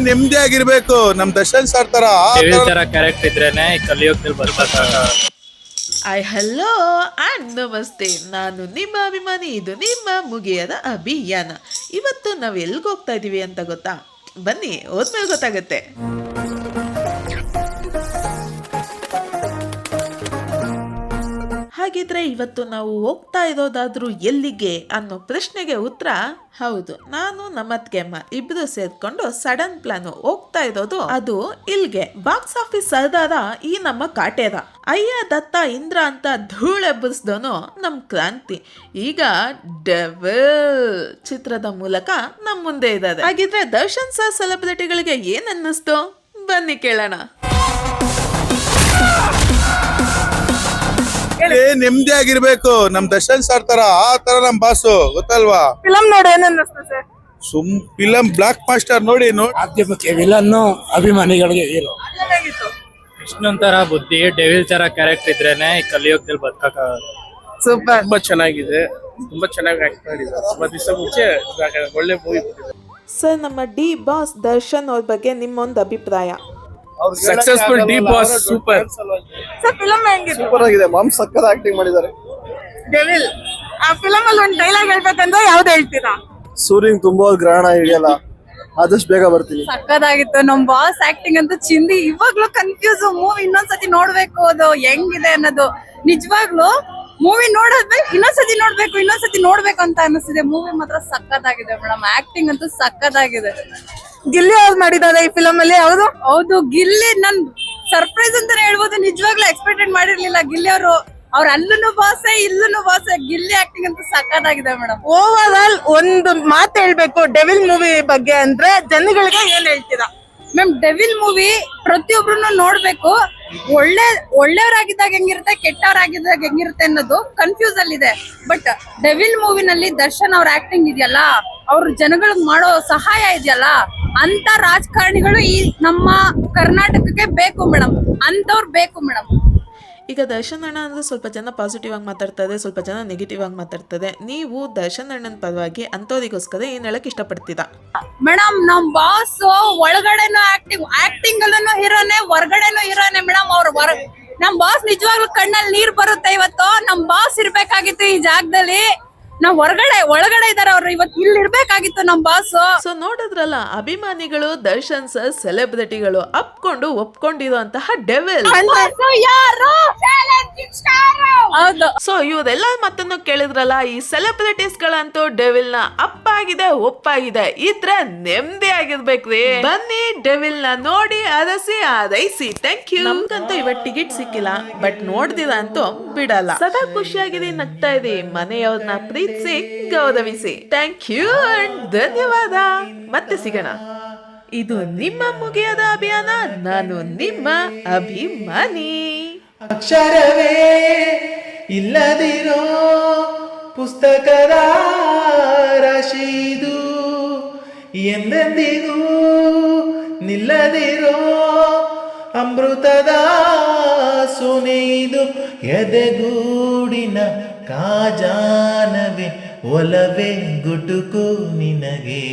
ನೆಮ್ಮದಿ ಆಗಿರ್ಬೇಕು. ನಮ್ ದರ್ಶನ್ ಸರ್ ತರ ಕ್ಯಾರೆಕ್ಟರ್ ಇದ್ರೇನೆ ಕಲಿಯುಗದಲ್ಲಿ ಬರ್ತಾರೆ. ಹಲೋ ಆ್ಯಂಡ್ ನಮಸ್ತೆ, ನಾನು ನಿಮ್ಮ ಅಭಿಮಾನಿ. ಇದು ನಿಮ್ಮ ಮುಗಿಯದ ಅಭಿಯಾನ. ಇವತ್ತು ನಾವು ಎಲ್ಲಿಗೆ ಹೋಗ್ತಾ ಇದ್ದೀವಿ ಅಂತ ಗೊತ್ತಾ? ಬನ್ನಿ, ಹೋದ್ಮೇಲೆ ಗೊತ್ತಾಗತ್ತೆ. ಹಾಗಿದ್ರೆ ಇವತ್ತು ನಾವು ಹೋಗ್ತಾ ಇರೋದಾದ್ರೂ ಎಲ್ಲಿಗೆ ಅನ್ನೋ ಪ್ರಶ್ನೆಗೆ ಉತ್ತರ ಹೌದು, ನಾನು ನಮ್ಮತ್ಗೆ ಅಮ್ಮ ಇಬ್ರು ಸೇರ್ಕೊಂಡು ಸಡನ್ ಪ್ಲಾನ್ ಹೋಗ್ತಾ ಇರೋದು ಅದು ಇಲ್ಗೆ. ಬಾಕ್ಸ್ ಆಫೀಸ್ ಸರ್ದಾರ ಈ ನಮ್ಮ ಕಾಟೇರ, ಅಯ್ಯ ದತ್ತ ಇಂದ್ರ ಅಂತ ಧೂಳೆಬ್ಬರಿಸಿದವನು ನಮ್ ಕ್ರಾಂತಿ ಈಗ ಡೆವಿಲ್ ಚಿತ್ರದ ಮೂಲಕ ನಮ್ ಮುಂದೆ ಇದ್ದಾರೆ. ಹಾಗಿದ್ರೆ ದರ್ಶನ್ ಸರ್ ಸೆಲೆಬ್ರಿಟಿಗಳಿಗೆ ಏನ್ ಅನ್ನಿಸ್ತು ಬನ್ನಿ ಕೇಳೋಣ. ನೆಮ್ಮದಿ ಆಗಿರ್ಬೇಕು. ನಮ್ ದರ್ಶನ್ ಸರ್ ತರ ಆ ತರ ನಮ್ ಬಾಸು ಗೊತ್ತಲ್ವಾ? ಫಿಲಂ ನೋಡಿ ಏನನ್ನಿಸ್ತು ಸರ್? ಫಿಲಂ ಬ್ಲಾಕ್ ಮಾಸ್ಟರ್ ನೋಡಿ ಮಾಧ್ಯಮಕ್ಕೆ ವಿಲನ್ನು, ಅಭಿಮಾನಿಗಳಿಗೆ ಹೀರೋ. ಕೃಷ್ಣನ್ ತರ ಬುದ್ಧಿ, ಡೆವಿಲ್ ತರ ಕ್ಯಾರೆಕ್ಟರ್ ಇದ್ರೇನೆ ಕಲಿಯುಗದಲ್ಲಿ ಬದುಕಕ್ಕಾಗಲ್ಲ. ಸೂಪರ್, ತುಂಬಾ ಚೆನ್ನಾಗಿದೆ, ತುಂಬಾ ಚೆನ್ನಾಗಿ ಆಕ್ಟ್ ಮಾಡಿದ್ದಾರೆ. ತುಂಬಾ ದಿವಸ ಮುಂಚೆ ಒಳ್ಳೆ ಮೂವಿ. ಸರ್, ನಮ್ಮ ಡಿ ಬಾಸ್ ದರ್ಶನ್ ಅವ್ರ ಬಗ್ಗೆ ನಿಮ್ಮೊಂದು ಅಭಿಪ್ರಾಯ? Successful D boss super. Sir film ಹೆಂಗಿತ್ತು? ಸೂಪರ್ ಆಗಿದೆ. ಮಾಮ್ ಸಕ್ಕತ್ ಆಕ್ಟಿಂಗ್ ಮಾಡಿದ್ದಾರೆ. ಡೆವಿಲ್ ಆ ಫಿಲಂ ಅಲ್ಲಿ ಒಂದು ಡೈಲಾಗ್ ಹೇಳ್ಬೇಕಂದ್ರೆ ಯಾವ್ದು ಹೇಳ್ತೀರಾ? ಸೂರ್ಯನ್ ತುಂಬಾ ಗ್ರಹಣ ಹಿಡಿಯಲ್ಲ, ಆದಷ್ಟು ಬೇಗ ಬರ್ತೀನಿ. ಸಕ್ಕದಾಗಿತ್ತು. ನಮ್ ಬಾಸ್ ಆಕ್ಟಿಂಗ್ ಅಂತ ಚಿಂದಿ. ಇವಾಗ್ಲೂ ಕನ್ಫ್ಯೂಸ್. ಮೂವಿ ಇನ್ನೊಂದ್ಸತಿ ನೋಡ್ಬೇಕು, ಅದು ಹೆಂಗಿದೆ ಅನ್ನೋದು. ನಿಜವಾಗ್ಲೂ ಮೂವಿ ನೋಡಿದ್ಮೇಲೆ ಇನ್ನೊಂದ್ಸತಿ ನೋಡ್ಬೇಕು ಅಂತ ಅನಿಸ್ತಿದೆ. ಮೂವಿ ಮಾತ್ರ ಸಕ್ಕದಾಗಿದೆ ಮೇಡಮ್. ಆಕ್ಟಿಂಗ್ ಅಂತೂ ಸಕ್ಕದಾಗಿದೆ. ಗಿಲ್ಲಿ ಅವ್ರು ಮಾಡಿದ್ದಾರೆ ಈ ಫಿಲಂ ಅಲ್ಲಿ. ಹೌದು, ಗಿಲ್ಲಿ ನನ್ ಸರ್ಪ್ರೈಸ್ ಅಂತಾನೆ ಹೇಳ್ಬೋದು. ನಿಜವಾಗ್ಲೂ ಎಕ್ಸ್ಪೆಕ್ಟೆಡ್ ಮಾಡಿರ್ಲಿಲ್ಲ ಗಿಲ್ಲಿ ಅವರು. ಅವ್ರ ಅಲ್ಲೂ ಬಾಸೆ ಇಲ್ಲೂ ಬಾಸೆ. ಗಿಲ್ಲಿ ಆಕ್ಟಿಂಗ್ ಅಂತೂ ಸಕ್ಕದಾಗಿದೆ ಮೇಡಮ್. ಓವರ್ ಆಲ್ ಒಂದು ಮಾತು ಹೇಳ್ಬೇಕು ಡೆವಿಲ್ ಮೂವಿ ಬಗ್ಗೆ ಅಂದ್ರೆ ಜನಗಳಿಗೆ ಏನ್ ಹೇಳ್ತೀರಾ ಮ್ಯಾಮ್? ಡೆವಿಲ್ ಮೂವಿ ಪ್ರತಿಯೊಬ್ರು ನೋಡ್ಬೇಕು. ಒಳ್ಳೆಯವರಾಗಿದ್ದಾಗ ಹೆಂಗಿರುತ್ತೆ, ಕೆಟ್ಟವರಾಗಿದ್ದಾಗ ಹೆಂಗಿರುತ್ತೆ ಅನ್ನೋದು ಕನ್ಫ್ಯೂಸ್ ಅಲ್ಲಿ ಇದೆ. ಬಟ್ ಡೆವಿಲ್ ಮೂವಿನಲ್ಲಿ ದರ್ಶನ್ ಅವ್ರ ಆಕ್ಟಿಂಗ್ ಇದೆಯಲ್ಲ, ಅವ್ರ ಜನಗಳಿಗೆ ಮಾಡೋ ಸಹಾಯ ಇದೆಯಲ್ಲ, ಅಂತ ರಾಜಕಾರಣಿಗಳು ಈ ನಮ್ಮ ಕರ್ನಾಟಕಕ್ಕೆ ಬೇಕು ಮೇಡಮ್. ಅಂತವ್ರು ಬೇಕು ಮೇಡಮ್. ಈಗ ದರ್ಶನ್ ಅಣ್ಣ ಅಂದ್ರೆ ಸ್ವಲ್ಪ ಜನ ಪಾಸಿಟಿವ್ ಆಗಿ ಮಾತಾಡ್ತಾರೆ, ಸ್ವಲ್ಪ ಜನ ನೆಗೆಟಿವ್ ಆಗಿ ಮಾತಾಡ್ತಾರೆ. ನೀವು ದರ್ಶನ್ ಅಣ್ಣನ ಪರವಾಗಿ ಅಂತವರಿಗೋಸ್ಕರ ಏನ್ ಹೇಳಕ್ ಇಷ್ಟಪಡ್ತೀರಾ? ಮೇಡಮ್, ನಮ್ ಬಾಸ್ ಒಳಗಡೆನೂ ಆಕ್ಟಿಂಗ್ ಅಲ್ಲೂ ಹೀರೋನೆ, ಹೊರಗಡೆನೂ ಹೀರೋನೆ ಮೇಡಮ್. ನಮ್ ಬಾಸ್ ನಿಜವಾಗ್ಲೂ ಕಣ್ಣಲ್ಲಿ ನೀರ್ ಬರುತ್ತೆ. ಇವತ್ತು ನಮ್ ಬಾಸ್ ಇರ್ಬೇಕಾಗಿತ್ತು ಈ ಜಾಗದಲ್ಲಿ. ನಾವ್ ಒಳಗಡೆ ಇದಾರೆ ಅವ್ರು. ಇವತ್ತು ಇಲ್ಲಿ ಇರ್ಬೇಕಾಗಿತ್ತು ನಮ್ ಬಾಸ್. ಸೊ ನೋಡಿದ್ರಲ್ಲ, ಅಭಿಮಾನಿಗಳು ದರ್ಶನ್ ಸರ್ ಸೆಲೆಬ್ರಿಟಿಗಳು ಒಪ್ಕೊಂಡಿರುವಂತಹ ಡೆವಿಲ್. ಹೌದು. ಸೊ ಇವರೆಲ್ಲ ಮತ್ತನ್ನು ಕೇಳಿದ್ರಲ್ಲ, ಈ ಸೆಲೆಬ್ರಿಟೀಸ್ ಗಳಂತೂ ಡೆವಿಲ್ ನ ಅಪ್ಪಾಗಿದೆ, ಒಪ್ಪಾಗಿದೆ ಇದ್ರೆ ನೆಮ್ಮದಿ ಆಗಿರ್ಬೇಕ್ರಿ. ಬನ್ನಿ ಡೆವಿಲ್ ನ ನೋಡಿ ಆರೈಸಿ. Thank you. ನಮ್ಗಂತೂ ಇವತ್ತು ಟಿಕೆಟ್ ಸಿಕ್ಕಿಲ್ಲ, ಬಟ್ ನೋಡ್ದಿರ ಅಂತೂ ಬಿಡಲ್ಲ. ಸದಾ ಖುಷಿಯಾಗಿದೆ, ನಗ್ತಾ ಇದೆ, ಮನೆಯವ್ರನ್ನ ಪ್ರೀತಿಸಿ ಗೌರವಿಸಿ. ಥ್ಯಾಂಕ್ ಯು ಅಂಡ್ ಧನ್ಯವಾದ. ಮತ್ತೆ ಸಿಗೋಣ. ಇದು ನಿಮ್ಮ ಮುಗಿಯದ ಅಭಿಯಾನ. ನಾನು ನಿಮ್ಮ ಅಭಿಮಾನಿ. ಅಕ್ಷರವೇ ಇಲ್ಲದಿರೋ ಪುಸ್ತಕದ ರಾಶಿದು, ಎಂದೆಂದಿಗೂ ನಿಲ್ಲದಿರೋ ಅಮೃತದ ಸೋನೆಯಿದು. ಎದೆಗೂಡಿನ ಕಾಜಾನವೇ ಒಲವೇ ಗುಟುಕು ನಿನಗೆ.